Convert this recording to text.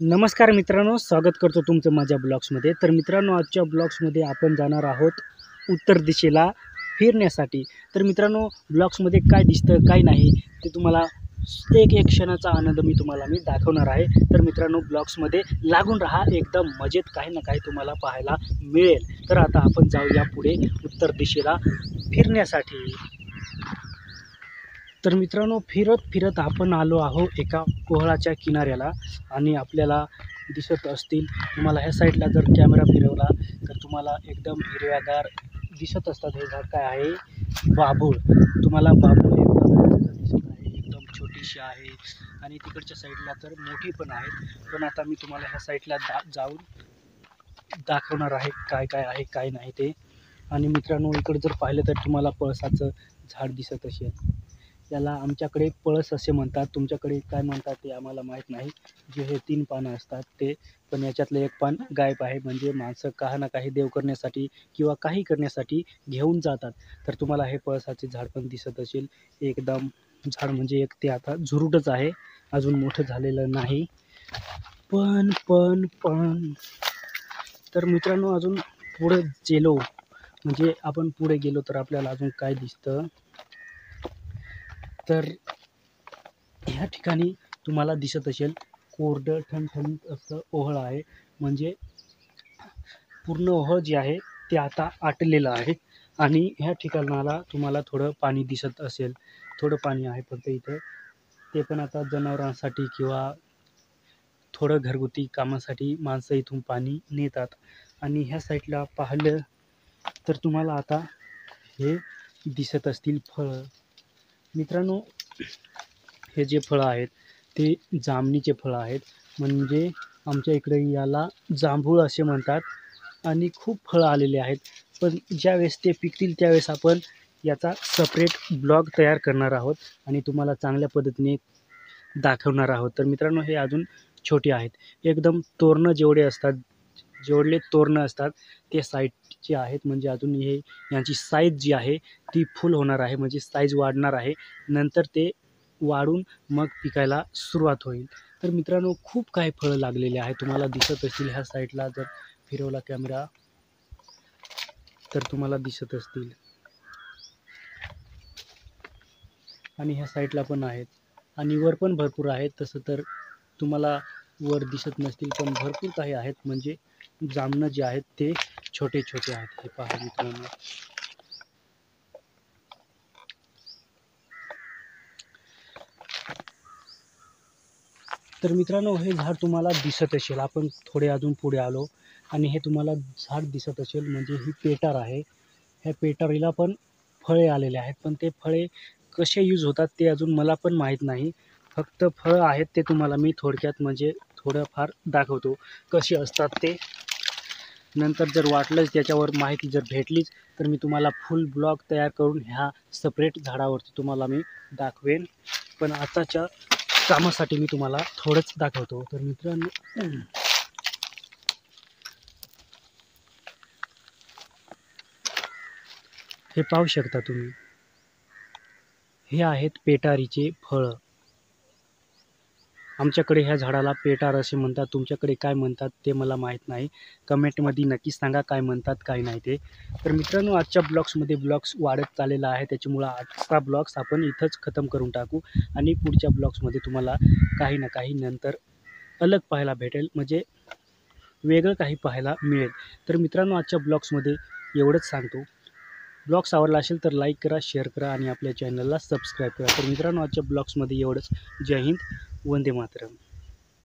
नमस्कार मित्रांनो, स्वागत करतो तुमचं माझ्या ब्लॉग्समध्ये। तर मित्रांनो, आजच्या ब्लॉग्समध्ये आपण जाणार आहोत उत्तर दिशेला फिरण्यासाठी। तर मित्रांनो, ब्लॉग्समध्ये काय दिसतं काय नाही ते तुम्हाला एक क्षणाचा आनंद मी तुम्हाला दाखवणार आहे। तर मित्रांनो, ब्लॉग्समध्ये लागून राहा, एकदम मजेत काही ना काही तुम्हाला पाहायला मिळेल। तर आता आपण जाऊया पुढे उत्तर दिशेला फिरण्यासाठी। तर मित्रांनो, फिरत फिरत आपण आलो आहोत एका पोहळाच्या किनाऱ्याला आणि आपल्याला दिसत असतील, तुम्हाला ह्या साईडला जर कॅमेरा फिरवला तर तुम्हाला एकदम हिरव्यागार दिसत असतात। हे झाड काय आहे? बाभूळ। तुम्हाला बाभूळ एकदम दिसत आहे, एकदम छोटीशी आहे आणि तिकडच्या साईडला तर मोठी पण आहेत। पण आता मी तुम्हाला ह्या साईडला जाऊन दाखवणार आहे काय काय आहे काय नाही ते। आणि मित्रांनो, इकडे जर पाहिलं तर तुम्हाला पळसाचं झाड दिसत असेल। याला आमच्याकडे पळस असे म्हणतात, तुमच्याकडे काय म्हणतात ते आम्हाला माहीत नाही। जे हे 3 पानं असतात ते, पण याच्यातलं एक पान गायब आहे। म्हणजे माणसं काही ना काही देव करण्यासाठी किंवा काही करण्यासाठी घेऊन जातात। तर तुम्हाला हे पळसाचे झाड पण दिसत असेल। एकदम झाड म्हणजे एक ते आता झुरूटच आहे, अजून मोठं झालेलं नाही। पण तर मित्रांनो, अजून पुढे गेलो म्हणजे आपण पुढे गेलो तर आपल्याला अजून काय दिसतं, तर ह्या ठिकाणी तुम्हाला दिसत असेल कोरडं ठणठणीत असं ओहळ आहे। म्हणजे पूर्ण ओहळ जे आहे ते आता आटलेलं आहे आणि ह्या ठिकाणाला तुम्हाला थोडं पाणी दिसत असेल। थोडं पाणी आहे फक्त इथं, ते पण आता जनावरांसाठी किंवा थोडं घरगुती कामासाठी माणसं इथून पाणी नेतात। आणि ह्या साईडला पाहिलं तर तुम्हाला आता हे दिसत असतील फळं। मित्रांनो, हे जे फळं आहेत ते जामणीचे फळं आहेत। म्हणजे आमच्या इकडे याला जांभूळ असे म्हणतात आणि खूप फळं आलेले आहेत। पण ज्यावेळेस ते पिकतील त्यावेळेस आपण याचा सेपरेट ब्लॉग तयार करणार आहोत आणि तुम्हाला चांगल्या पद्धतीने दाखवणार आहोत। तर मित्रांनो, हे अजून छोटे आहेत, एकदम तोरणं जेवढे तोरणं असतात ते साईडचे आहेत। म्हणजे अजून हे यांची साईज जी आहे ती फुल होणार आहे, म्हणजे साईज वाढणार आहे। नंतर ते वाढून मग पिकायला सुरुवात होईल। तर मित्रांनो, खूप काही फळं लागलेले आहेत, तुम्हाला दिसत असतील। ह्या साईडला जर फिरवला कॅमेरा तर तुम्हाला दिसत असतील आणि ह्या साईडला पण आहेत आणि वर पण भरपूर आहेत। तसं तर तुम्हाला वर दिसत नसतील, पण भरपूर काही आहेत। म्हणजे जामणं जे आहेत ते छोटे छोटे आहेत। हे पहा मित्रांनो, तर मित्रांनो, हे झाड तुम्हाला दिसत असेल। आपण थोडे अजून पुढे आलो आणि हे तुम्हाला झाड दिसत असेल, म्हणजे ही पेटार आहे। ह्या पेटारीला पण फळे आलेले आहेत, पण ते फळे कसे यूज होतात ते अजून मला पण माहीत नाही। फक्त फळं आहेत ते तुम्हाला मी थोडक्यात म्हणजे थोडंफार दाखवतो कसे असतात ते। नंतर जर वाटलंच त्याच्यावर माहिती जर भेटलीच तर मी तुम्हाला फुल ब्लॉग तयार करून ह्या सेपरेट झाडावरती तुम्हाला मी दाखवेन। पण आताच्या कामासाठी मी तुम्हाला थोडंच दाखवतो। तर मित्रांनो, हे पाहू शकता तुम्ही, हे आहेत पेटारीचे फळं। आमच्याकडे ह्या झाडाला पेटार असे म्हणतात, तुमच्याकडे काय म्हणतात ते मला माहीत नाही। कमेंटमध्ये नक्की सांगा काय म्हणतात काय नाही ते। तर मित्रांनो, आजच्या ब्लॉग्स वाढत चाललेला आहे, त्याच्यामुळं आजचा ब्लॉग्स आपण इथंच खतम करून टाकू आणि पुढच्या ब्लॉग्समध्ये तुम्हाला काही ना काही नंतर अलग पाहायला भेटेल, म्हणजे वेगळं काही पाहायला मिळेल। तर मित्रांनो, आजच्या ब्लॉग्समध्ये एवढंच सांगतो। ब्लॉग्स आवडला असेल तर लाईक करा, शेअर करा आणि आपल्या चॅनलला सबस्क्राईब करा। तर मित्रांनो, आजच्या ब्लॉग्समध्ये एवढंच। जय हिंद, वंदे मातरम।